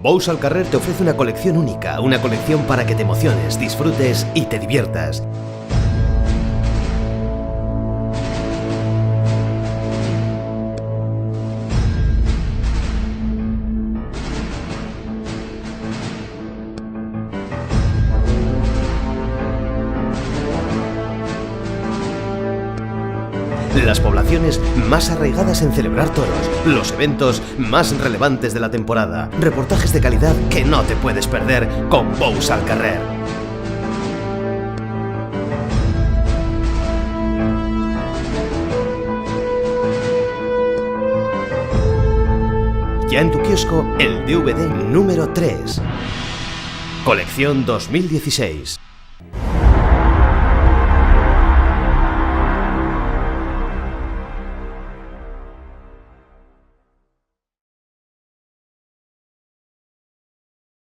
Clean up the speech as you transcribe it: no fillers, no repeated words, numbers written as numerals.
Bous al Carrer te ofrece una colección única, una colección para que te emociones, disfrutes y te diviertas. Las poblaciones más arraigadas en celebrar toros, los eventos más relevantes de la temporada, reportajes de calidad que no te puedes perder con Bous al Carrer. Ya en tu kiosco el DVD número 3, colección 2016.